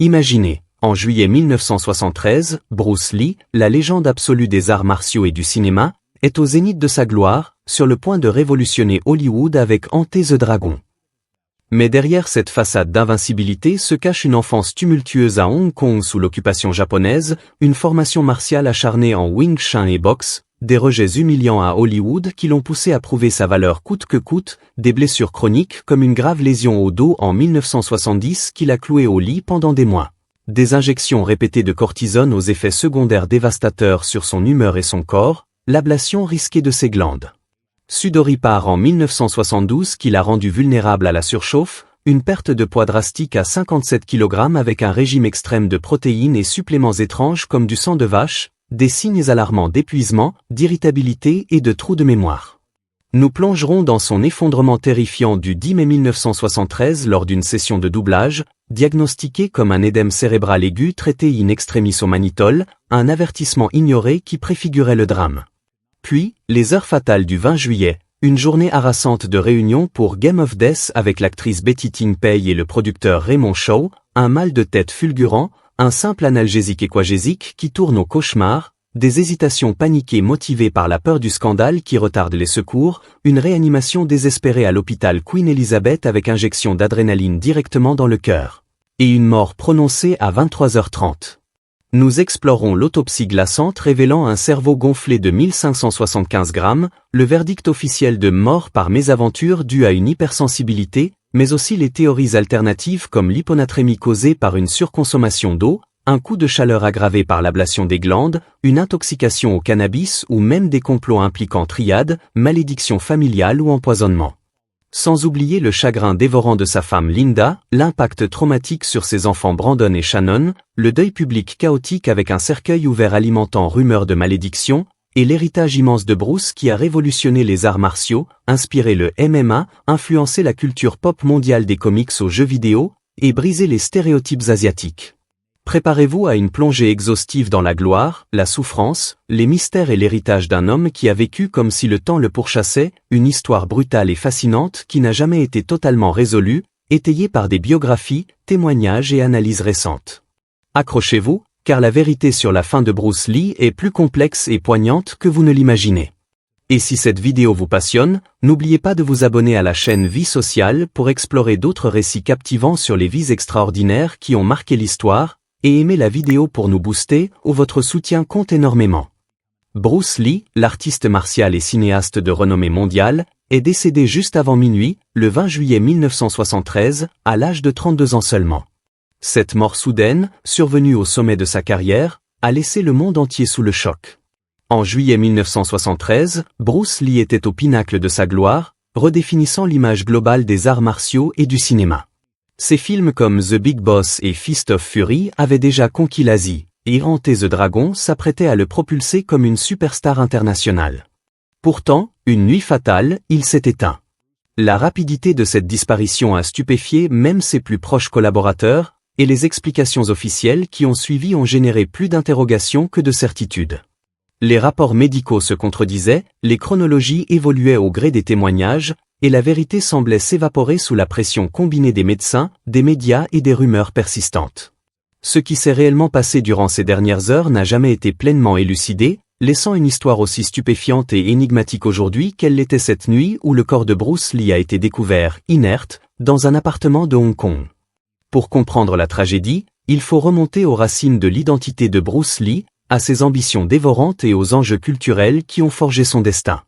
Imaginez, en juillet 1973, Bruce Lee, la légende absolue des arts martiaux et du cinéma, est au zénith de sa gloire, sur le point de révolutionner Hollywood avec Enter the Dragon. Mais derrière cette façade d'invincibilité se cache une enfance tumultueuse à Hong Kong sous l'occupation japonaise, une formation martiale acharnée en Wing Chun et boxe, des rejets humiliants à Hollywood qui l'ont poussé à prouver sa valeur coûte que coûte, des blessures chroniques comme une grave lésion au dos en 1970 qui l'a cloué au lit pendant des mois. Des injections répétées de cortisone aux effets secondaires dévastateurs sur son humeur et son corps, l'ablation risquée de ses glandes. Sudoripare en 1972 qui l'a rendu vulnérable à la surchauffe, une perte de poids drastique à 57 kg avec un régime extrême de protéines et suppléments étranges comme du sang de vache, des signes alarmants d'épuisement, d'irritabilité et de trous de mémoire. Nous plongerons dans son effondrement terrifiant du 10 mai 1973 lors d'une session de doublage, diagnostiqué comme un édème cérébral aigu traité in extremis au mannitol, un avertissement ignoré qui préfigurait le drame. Puis, les heures fatales du 20 juillet, une journée harassante de réunion pour Game of Death avec l'actrice Betty Ting-Pei et le producteur Raymond Shaw, un mal de tête fulgurant, un simple analgésique équagésique qui tourne au cauchemar, des hésitations paniquées motivées par la peur du scandale qui retarde les secours, une réanimation désespérée à l'hôpital Queen Elizabeth avec injection d'adrénaline directement dans le cœur. Et une mort prononcée à 23h30. Nous explorons l'autopsie glaçante révélant un cerveau gonflé de 1575 grammes, le verdict officiel de mort par mésaventure dû à une hypersensibilité, mais aussi les théories alternatives comme l'hyponatrémie causée par une surconsommation d'eau, un coup de chaleur aggravé par l'ablation des glandes, une intoxication au cannabis ou même des complots impliquant triade, malédiction familiale ou empoisonnement. Sans oublier le chagrin dévorant de sa femme Linda, l'impact traumatique sur ses enfants Brandon et Shannon, le deuil public chaotique avec un cercueil ouvert alimentant rumeurs de malédiction, et l'héritage immense de Bruce qui a révolutionné les arts martiaux, inspiré le MMA, influencé la culture pop mondiale des comics aux jeux vidéo, et brisé les stéréotypes asiatiques. Préparez-vous à une plongée exhaustive dans la gloire, la souffrance, les mystères et l'héritage d'un homme qui a vécu comme si le temps le pourchassait, une histoire brutale et fascinante qui n'a jamais été totalement résolue, étayée par des biographies, témoignages et analyses récentes. Accrochez-vous, car la vérité sur la fin de Bruce Lee est plus complexe et poignante que vous ne l'imaginez. Et si cette vidéo vous passionne, n'oubliez pas de vous abonner à la chaîne Vie Sociale pour explorer d'autres récits captivants sur les vies extraordinaires qui ont marqué l'histoire, et aimez la vidéo pour nous booster, où votre soutien compte énormément. Bruce Lee, l'artiste martial et cinéaste de renommée mondiale, est décédé juste avant minuit, le 20 juillet 1973, à l'âge de 32 ans seulement. Cette mort soudaine, survenue au sommet de sa carrière, a laissé le monde entier sous le choc. En juillet 1973, Bruce Lee était au pinacle de sa gloire, redéfinissant l'image globale des arts martiaux et du cinéma. Ses films comme The Big Boss et Fist of Fury avaient déjà conquis l'Asie, et Enter the Dragon s'apprêtait à le propulser comme une superstar internationale. Pourtant, une nuit fatale, il s'est éteint. La rapidité de cette disparition a stupéfié même ses plus proches collaborateurs, et les explications officielles qui ont suivi ont généré plus d'interrogations que de certitudes. Les rapports médicaux se contredisaient, les chronologies évoluaient au gré des témoignages, et la vérité semblait s'évaporer sous la pression combinée des médecins, des médias et des rumeurs persistantes. Ce qui s'est réellement passé durant ces dernières heures n'a jamais été pleinement élucidé, laissant une histoire aussi stupéfiante et énigmatique aujourd'hui qu'elle l'était cette nuit où le corps de Bruce Lee a été découvert, inerte, dans un appartement de Hong Kong. Pour comprendre la tragédie, il faut remonter aux racines de l'identité de Bruce Lee, à ses ambitions dévorantes et aux enjeux culturels qui ont forgé son destin.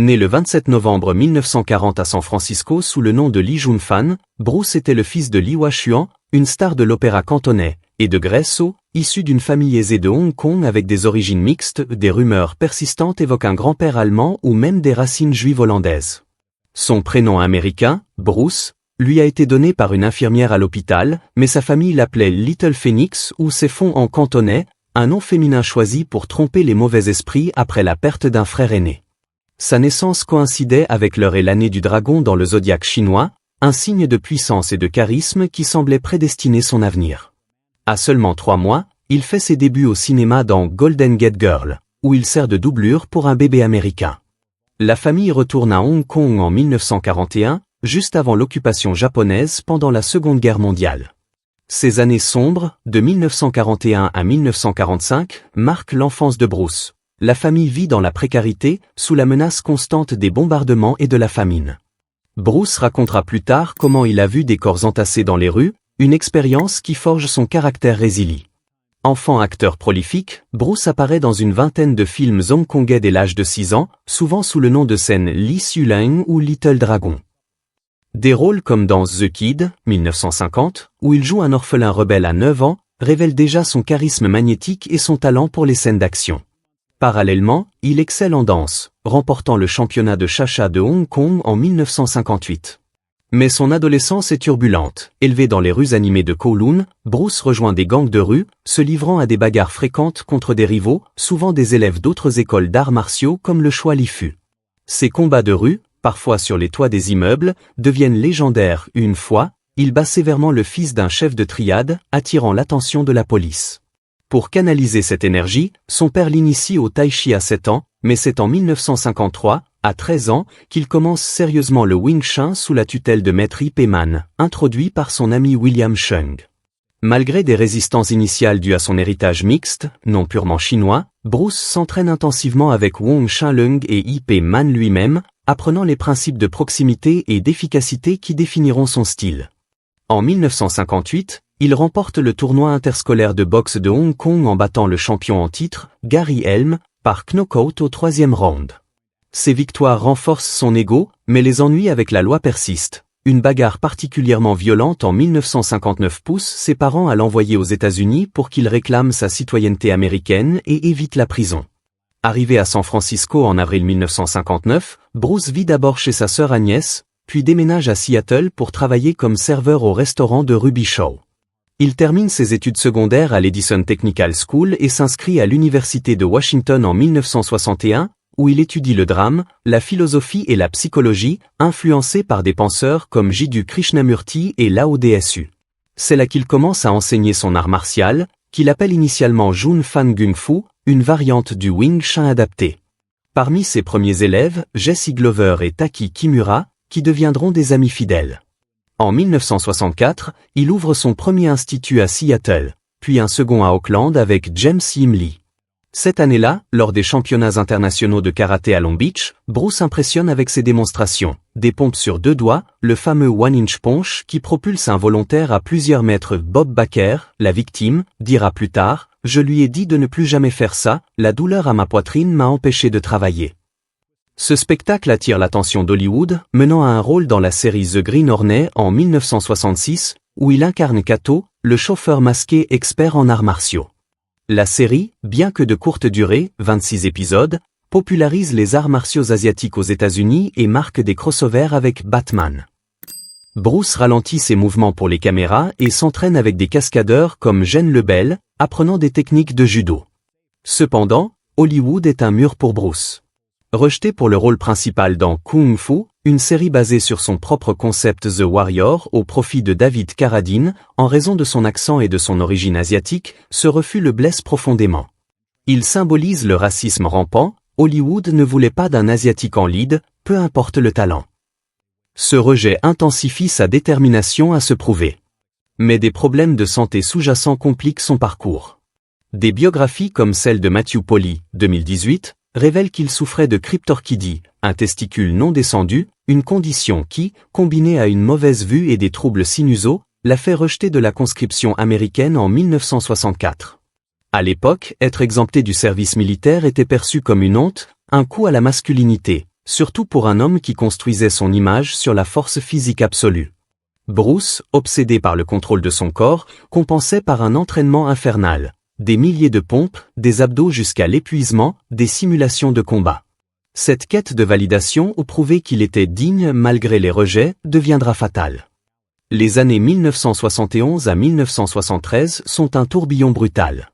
Né le 27 novembre 1940 à San Francisco sous le nom de Lee Jun-fan, Bruce était le fils de Lee Hua-chuan, une star de l'opéra cantonais, et de Grace Ho, issu d'une famille aisée de Hong Kong avec des origines mixtes. Des rumeurs persistantes évoquent un grand-père allemand ou même des racines juives hollandaises. Son prénom américain, Bruce, lui a été donné par une infirmière à l'hôpital, mais sa famille l'appelait Little Phoenix ou Sephon en cantonais, un nom féminin choisi pour tromper les mauvais esprits après la perte d'un frère aîné. Sa naissance coïncidait avec l'heure et l'année du dragon dans le zodiaque chinois, un signe de puissance et de charisme qui semblait prédestiner son avenir. À seulement 3 mois, il fait ses débuts au cinéma dans Golden Gate Girl, où il sert de doublure pour un bébé américain. La famille retourne à Hong Kong en 1941, juste avant l'occupation japonaise pendant la Seconde Guerre mondiale. Ces années sombres, de 1941 à 1945, marquent l'enfance de Bruce. La famille vit dans la précarité, sous la menace constante des bombardements et de la famine. Bruce racontera plus tard comment il a vu des corps entassés dans les rues, une expérience qui forge son caractère résilient. Enfant acteur prolifique, Bruce apparaît dans une vingtaine de films hongkongais dès l'âge de 6 ans, souvent sous le nom de scène Li Suleng ou Little Dragon. Des rôles comme dans The Kid, 1950, où il joue un orphelin rebelle à 9 ans, révèlent déjà son charisme magnétique et son talent pour les scènes d'action. Parallèlement, il excelle en danse, remportant le championnat de cha-cha de Hong Kong en 1958. Mais son adolescence est turbulente. Élevé dans les rues animées de Kowloon, Bruce rejoint des gangs de rue, se livrant à des bagarres fréquentes contre des rivaux, souvent des élèves d'autres écoles d'arts martiaux comme le Choi Li-Fu. Ces combats de rue, parfois sur les toits des immeubles, deviennent légendaires. Une fois, il bat sévèrement le fils d'un chef de triade, attirant l'attention de la police. Pour canaliser cette énergie, son père l'initie au tai chi à 7 ans, mais c'est en 1953, à 13 ans, qu'il commence sérieusement le Wing Chun sous la tutelle de Maître Ip Man, introduit par son ami William Cheung. Malgré des résistances initiales dues à son héritage mixte, non purement chinois, Bruce s'entraîne intensivement avec Wong Chun-leung et Ip Man lui-même, apprenant les principes de proximité et d'efficacité qui définiront son style. En 1958, il remporte le tournoi interscolaire de boxe de Hong Kong en battant le champion en titre, Gary Helm, par knockout au 3e round. Ces victoires renforcent son ego, mais les ennuis avec la loi persistent. Une bagarre particulièrement violente en 1959 pousse ses parents à l'envoyer aux États-Unis pour qu'il réclame sa citoyenneté américaine et évite la prison. Arrivé à San Francisco en avril 1959, Bruce vit d'abord chez sa sœur Agnès, puis déménage à Seattle pour travailler comme serveur au restaurant de Ruby Shaw. Il termine ses études secondaires à l'Edison Technical School et s'inscrit à l'Université de Washington en 1961, où il étudie le drame, la philosophie et la psychologie, influencé par des penseurs comme Jiddu Krishnamurti et Lao Tzu. C'est là qu'il commence à enseigner son art martial, qu'il appelle initialement Jun Fan Gung Fu, une variante du Wing Chun adapté. Parmi ses premiers élèves, Jesse Glover et Taki Kimura, qui deviendront des amis fidèles. En 1964, il ouvre son premier institut à Seattle, puis un second à Auckland avec James Yim Lee. Cette année-là, lors des championnats internationaux de karaté à Long Beach, Bruce impressionne avec ses démonstrations. Des pompes sur 2 doigts, le fameux one-inch punch qui propulse un volontaire à plusieurs mètres. Bob Baker, la victime, dira plus tard « Je lui ai dit de ne plus jamais faire ça, la douleur à ma poitrine m'a empêché de travailler ». Ce spectacle attire l'attention d'Hollywood, menant à un rôle dans la série The Green Hornet en 1966, où il incarne Kato, le chauffeur masqué expert en arts martiaux. La série, bien que de courte durée, 26 épisodes, popularise les arts martiaux asiatiques aux États-Unis et marque des crossovers avec Batman. Bruce ralentit ses mouvements pour les caméras et s'entraîne avec des cascadeurs comme Gene Lebel, apprenant des techniques de judo. Cependant, Hollywood est un mur pour Bruce. Rejeté pour le rôle principal dans Kung Fu, une série basée sur son propre concept The Warrior au profit de David Carradine, en raison de son accent et de son origine asiatique, ce refus le blesse profondément. Il symbolise le racisme rampant, Hollywood ne voulait pas d'un asiatique en lead, peu importe le talent. Ce rejet intensifie sa détermination à se prouver. Mais des problèmes de santé sous-jacents compliquent son parcours. Des biographies comme celle de Matthew Polly, 2018, révèle qu'il souffrait de cryptorchidie, un testicule non descendu, une condition qui, combinée à une mauvaise vue et des troubles sinusaux, l'a fait rejeter de la conscription américaine en 1964. À l'époque, être exempté du service militaire était perçu comme une honte, un coup à la masculinité, surtout pour un homme qui construisait son image sur la force physique absolue. Bruce, obsédé par le contrôle de son corps, compensait par un entraînement infernal. Des milliers de pompes, des abdos jusqu'à l'épuisement, des simulations de combat. Cette quête de validation ou prouver qu'il était digne malgré les rejets deviendra fatale. Les années 1971 à 1973 sont un tourbillon brutal.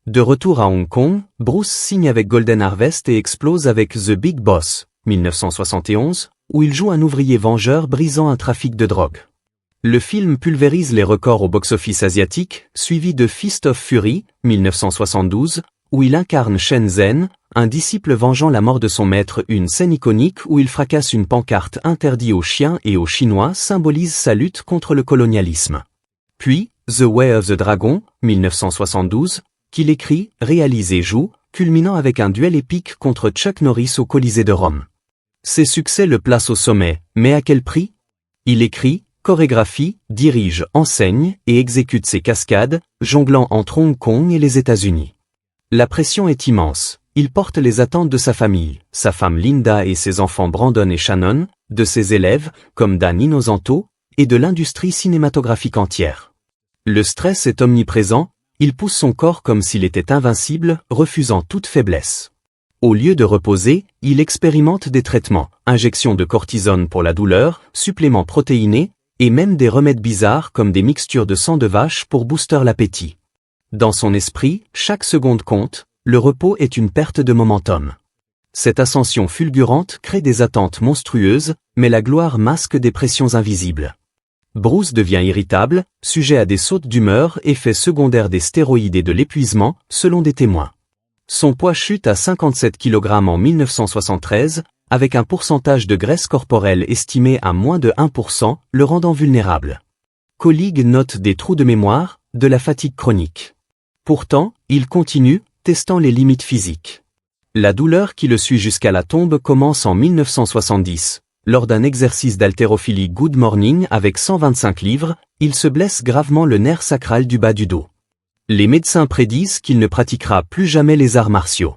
De retour à Hong Kong, Bruce signe avec Golden Harvest et explose avec The Big Boss, 1971, où il joue un ouvrier vengeur brisant un trafic de drogue. Le film pulvérise les records au box-office asiatique, suivi de Fist of Fury, 1972, où il incarne Shen Zhen, un disciple vengeant la mort de son maître. Une scène iconique où il fracasse une pancarte interdit aux chiens et aux Chinois symbolise sa lutte contre le colonialisme. Puis, The Way of the Dragon, 1972, qu'il écrit, réalise et joue, culminant avec un duel épique contre Chuck Norris au Colisée de Rome. Ses succès le placent au sommet, mais à quel prix? Il écrit, chorégraphie, dirige, enseigne et exécute ses cascades, jonglant entre Hong Kong et les États-Unis. La pression est immense. Il porte les attentes de sa famille, sa femme Linda et ses enfants Brandon et Shannon, de ses élèves, comme Dan Inosanto, et de l'industrie cinématographique entière. Le stress est omniprésent, il pousse son corps comme s'il était invincible, refusant toute faiblesse. Au lieu de reposer, il expérimente des traitements, injections de cortisone pour la douleur, suppléments protéinés, et même des remèdes bizarres comme des mixtures de sang de vache pour booster l'appétit. Dans son esprit, chaque seconde compte, le repos est une perte de momentum. Cette ascension fulgurante crée des attentes monstrueuses, mais la gloire masque des pressions invisibles. Bruce devient irritable, sujet à des sautes d'humeur, effet secondaire des stéroïdes et de l'épuisement, selon des témoins. Son poids chute à 57 kg en 1973, avec un pourcentage de graisse corporelle estimé à moins de 1%, le rendant vulnérable. Colligues note des trous de mémoire, de la fatigue chronique. Pourtant, il continue, testant les limites physiques. La douleur qui le suit jusqu'à la tombe commence en 1970. Lors d'un exercice d'haltérophilie Good Morning avec 125 livres, il se blesse gravement le nerf sacral du bas du dos. Les médecins prédisent qu'il ne pratiquera plus jamais les arts martiaux.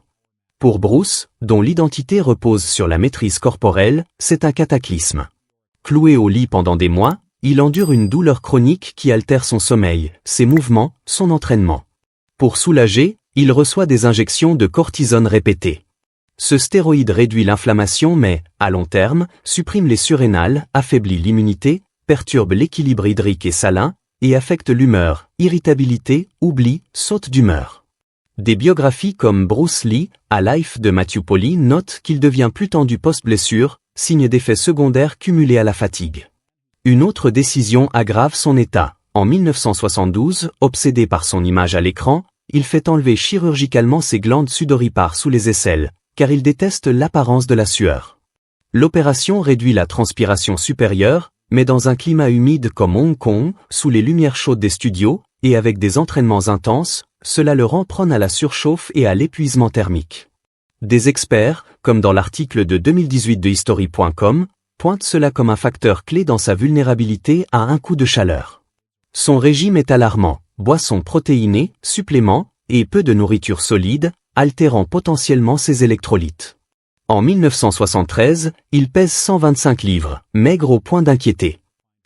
Pour Bruce, dont l'identité repose sur la maîtrise corporelle, c'est un cataclysme. Cloué au lit pendant des mois, il endure une douleur chronique qui altère son sommeil, ses mouvements, son entraînement. Pour soulager, il reçoit des injections de cortisone répétées. Ce stéroïde réduit l'inflammation mais, à long terme, supprime les surrénales, affaiblit l'immunité, perturbe l'équilibre hydrique et salin, et affecte l'humeur, irritabilité, oubli, saute d'humeur. Des biographies comme Bruce Lee, A Life de Matthew Polly notent qu'il devient plus tendu post-blessure, signe d'effets secondaires cumulés à la fatigue. Une autre décision aggrave son état. En 1972, obsédé par son image à l'écran, il fait enlever chirurgicalement ses glandes sudoripares sous les aisselles, car il déteste l'apparence de la sueur. L'opération réduit la transpiration supérieure, mais dans un climat humide comme Hong Kong, sous les lumières chaudes des studios, et avec des entraînements intenses, cela le rend prone à la surchauffe et à l'épuisement thermique. Des experts, comme dans l'article de 2018 de History.com, pointent cela comme un facteur clé dans sa vulnérabilité à un coup de chaleur. Son régime est alarmant. Boissons protéinées, suppléments, et peu de nourriture solide, altérant potentiellement ses électrolytes. En 1973, il pèse 125 livres, maigre au point d'inquiéter.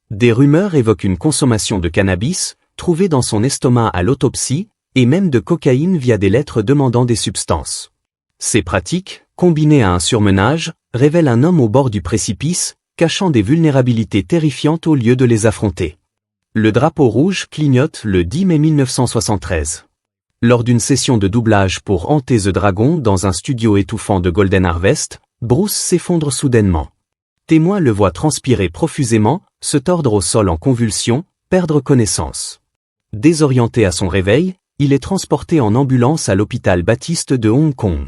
Des rumeurs évoquent une consommation de cannabis, trouvée dans son estomac à l'autopsie, et même de cocaïne via des lettres demandant des substances. Ces pratiques, combinées à un surmenage, révèlent un homme au bord du précipice, cachant des vulnérabilités terrifiantes au lieu de les affronter. Le drapeau rouge clignote le 10 mai 1973. Lors d'une session de doublage pour Enter the Dragon dans un studio étouffant de Golden Harvest, Bruce s'effondre soudainement. Témoins le voient transpirer profusément, se tordre au sol en convulsions, perdre connaissance. Désorienté à son réveil, il est transporté en ambulance à l'hôpital Baptiste de Hong Kong.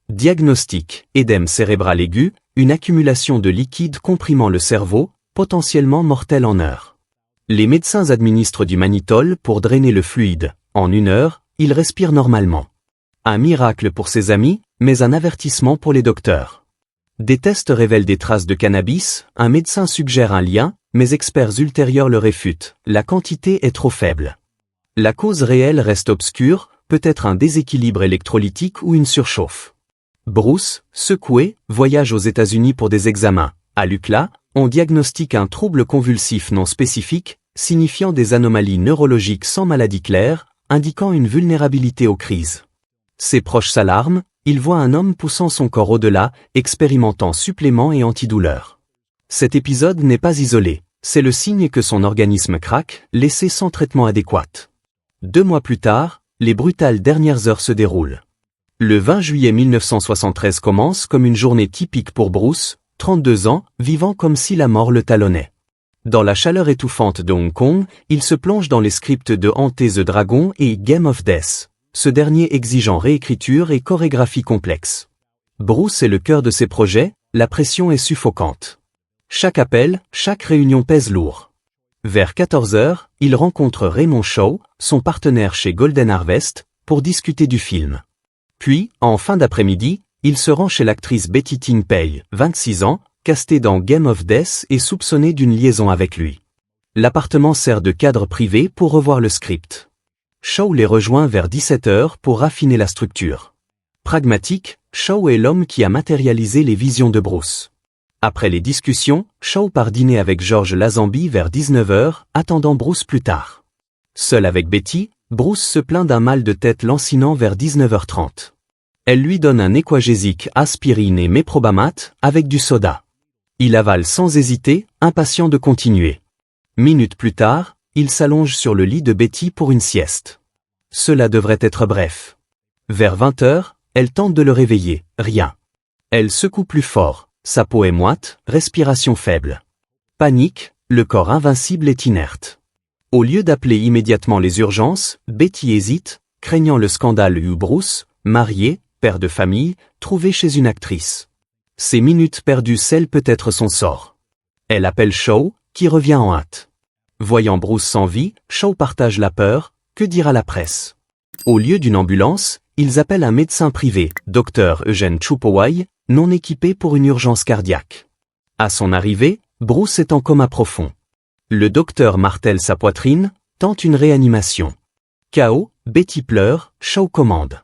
Diagnostic, édème cérébral aigu, une accumulation de liquide comprimant le cerveau, potentiellement mortel en heures. Les médecins administrent du mannitol pour drainer le fluide. En 1 heure, il respire normalement. Un miracle pour ses amis, mais un avertissement pour les docteurs. Des tests révèlent des traces de cannabis, un médecin suggère un lien, mais experts ultérieurs le réfutent, la quantité est trop faible. La cause réelle reste obscure, peut-être un déséquilibre électrolytique ou une surchauffe. Bruce, secoué, voyage aux États-Unis pour des examens. À l'UCLA, on diagnostique un trouble convulsif non spécifique, signifiant des anomalies neurologiques sans maladie claire, indiquant une vulnérabilité aux crises. Ses proches s'alarment, ils voient un homme poussant son corps au-delà, expérimentant suppléments et antidouleurs. Cet épisode n'est pas isolé, c'est le signe que son organisme craque, laissé sans traitement adéquat. 2 mois plus tard, les brutales dernières heures se déroulent. Le 20 juillet 1973 commence comme une journée typique pour Bruce, 32 ans, vivant comme si la mort le talonnait. Dans la chaleur étouffante de Hong Kong, il se plonge dans les scripts de Enter the Dragon et Game of Death, ce dernier exigeant réécriture et chorégraphie complexe. Bruce est le cœur de ses projets, la pression est suffocante. Chaque appel, chaque réunion pèse lourd. Vers 14 heures, il rencontre Raymond Shaw, son partenaire chez Golden Harvest, pour discuter du film. Puis, en fin d'après-midi, il se rend chez l'actrice Betty Ting Pei, 26 ans, castée dans Game of Death et soupçonnée d'une liaison avec lui. L'appartement sert de cadre privé pour revoir le script. Shaw les rejoint vers 17 heures pour raffiner la structure. Pragmatique, Shaw est l'homme qui a matérialisé les visions de Bruce. Après les discussions, Shaw part dîner avec George Lazenby vers 19 heures, attendant Bruce plus tard. Seul avec Betty, Bruce se plaint d'un mal de tête lancinant vers 19h30. Elle lui donne un équagésique aspirine et méprobamate avec du soda. Il avale sans hésiter, impatient de continuer. Minutes plus tard, il s'allonge sur le lit de Betty pour une sieste. Cela devrait être bref. Vers 20 heures, elle tente de le réveiller, rien. Elle secoue plus fort, sa peau est moite, respiration faible. Panique, le corps invincible est inerte. Au lieu d'appeler immédiatement les urgences, Betty hésite, craignant le scandale où Bruce, marié, père de famille, trouvé chez une actrice. Ces minutes perdues scellent peut-être son sort. Elle appelle Shaw, qui revient en hâte. Voyant Bruce sans vie, Shaw partage la peur, que dira la presse? Au lieu d'une ambulance, ils appellent un médecin privé, Dr Eugene Chupowai, non équipé pour une urgence cardiaque. À son arrivée, Bruce est en coma profond. Le docteur martèle sa poitrine, tente une réanimation. KO, Betty pleure, Shaw commande.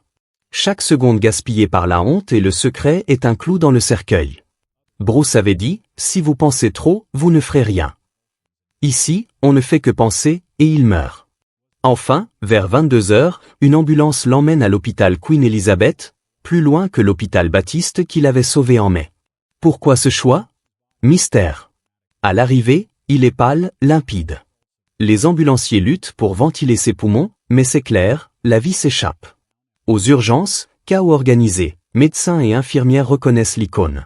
Chaque seconde gaspillée par la honte et le secret est un clou dans le cercueil. Bruce avait dit, si vous pensez trop, vous ne ferez rien. Ici, on ne fait que penser, et il meurt. Enfin, vers 22 heures, une ambulance l'emmène à l'hôpital Queen Elizabeth, plus loin que l'hôpital Baptiste qui l'avait sauvé en mai. Pourquoi ce choix? Mystère. À l'arrivée, il est pâle, limpide. Les ambulanciers luttent pour ventiler ses poumons, mais c'est clair, la vie s'échappe. Aux urgences, chaos organisé, médecins et infirmières reconnaissent l'icône.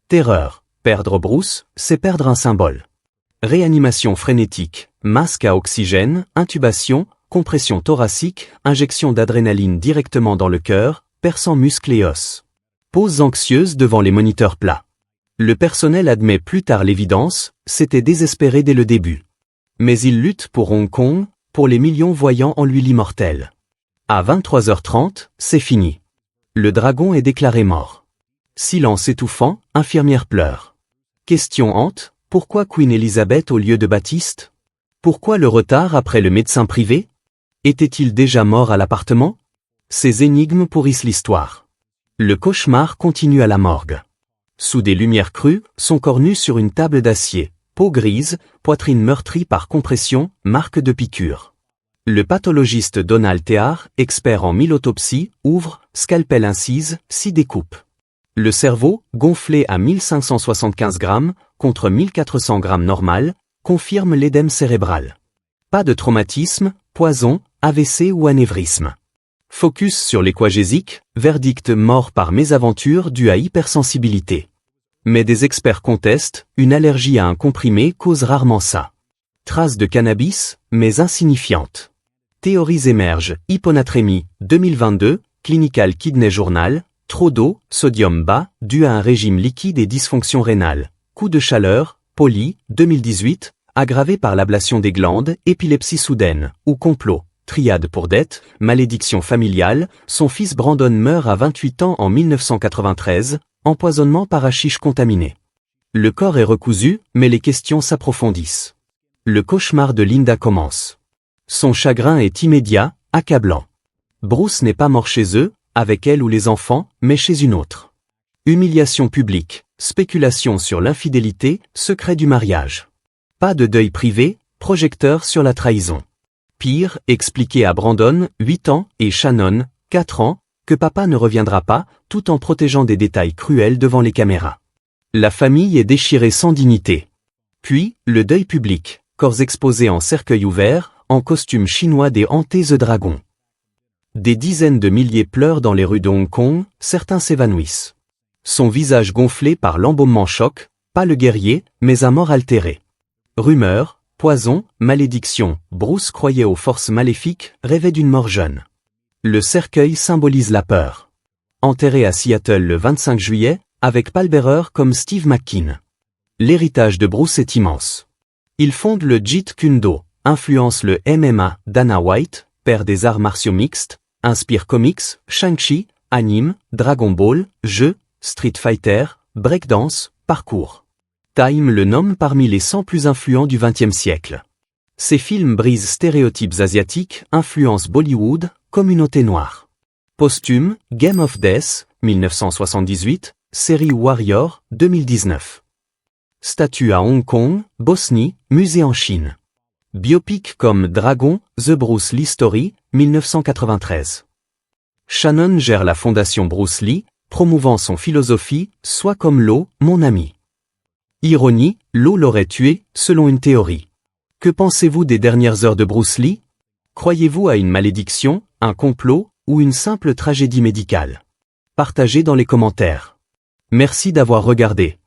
Terreur, perdre Bruce, c'est perdre un symbole. Réanimation frénétique, masque à oxygène, intubation, compression thoracique, injection d'adrénaline directement dans le cœur, perçant muscles et os. Pause anxieuse devant les moniteurs plats. Le personnel admet plus tard l'évidence, c'était désespéré dès le début. Mais il lutte pour Hong Kong, pour les millions voyant en lui l'immortel. À 23h30, c'est fini. Le dragon est déclaré mort. Silence étouffant, infirmière pleure. Question hante, pourquoi Queen Elizabeth au lieu de Baptiste? Pourquoi le retard après le médecin privé? Était-il déjà mort à l'appartement? Ces énigmes pourrissent l'histoire. Le cauchemar continue à la morgue. Sous des lumières crues, son corps nu sur une table d'acier, peau grise, poitrine meurtrie par compression, marque de piqûre. Le pathologiste Donald Théard, expert en 1000 autopsies, ouvre, scalpel incise, 6 découpes. Le cerveau, gonflé à 1575 grammes, contre 1400 grammes normal, confirme l'édème cérébral. Pas de traumatisme, poison, AVC ou anévrisme. Focus sur l'équagésique, verdict mort par mésaventure due à hypersensibilité. Mais des experts contestent, une allergie à un comprimé cause rarement ça. Traces de cannabis, mais insignifiantes. Théories émergent, hyponatrémie, 2022, Clinical Kidney Journal, trop d'eau, sodium bas, dû à un régime liquide et dysfonction rénale. Coup de chaleur, Poly, 2018, aggravé par l'ablation des glandes, épilepsie soudaine, ou complot. Triade pour dette, malédiction familiale, son fils Brandon meurt à 28 ans en 1993, empoisonnement par hashish contaminé. Le corps est recousu, mais les questions s'approfondissent. Le cauchemar de Linda commence. Son chagrin est immédiat, accablant. Bruce n'est pas mort chez eux, avec elle ou les enfants, mais chez une autre. Humiliation publique, spéculation sur l'infidélité, secret du mariage. Pas de deuil privé, projecteur sur la trahison. Pire, expliquer à Brandon, 8 ans, et Shannon, 4 ans, que papa ne reviendra pas, tout en protégeant des détails cruels devant les caméras. La famille est déchirée sans dignité. Puis, le deuil public, corps exposés en cercueil ouvert, en costume chinois des hantés The Dragon. Des dizaines de milliers pleurent dans les rues de Hong Kong, certains s'évanouissent. Son visage gonflé par l'embaumement choc, pas le guerrier, mais un mort altéré. Rumeurs, poison, malédiction, Bruce croyait aux forces maléfiques, rêvait d'une mort jeune. Le cercueil symbolise la peur. Enterré à Seattle le 25 juillet, avec pallbearer comme Steve McKean. L'héritage de Bruce est immense. Il fonde le Jeet Kune Do, influence le MMA, Dana White, père des arts martiaux mixtes, inspire comics, Shang-Chi, anime, Dragon Ball, jeux, Street Fighter, breakdance, parcours. Time le nomme parmi les 100 plus influents du XXe siècle. Ses films brisent stéréotypes asiatiques, influencent Bollywood, communauté noire. Posthume, Game of Death, 1978, série Warrior, 2019. Statue à Hong Kong, Bosnie, musée en Chine. Biopic comme Dragon, The Bruce Lee Story, 1993. Shannon gère la fondation Bruce Lee, promouvant son philosophie, sois comme l'eau, mon ami. Ironie, l'eau l'aurait tué, selon une théorie. Que pensez-vous des dernières heures de Bruce Lee? Croyez-vous à une malédiction, un complot, ou une simple tragédie médicale? Partagez dans les commentaires. Merci d'avoir regardé.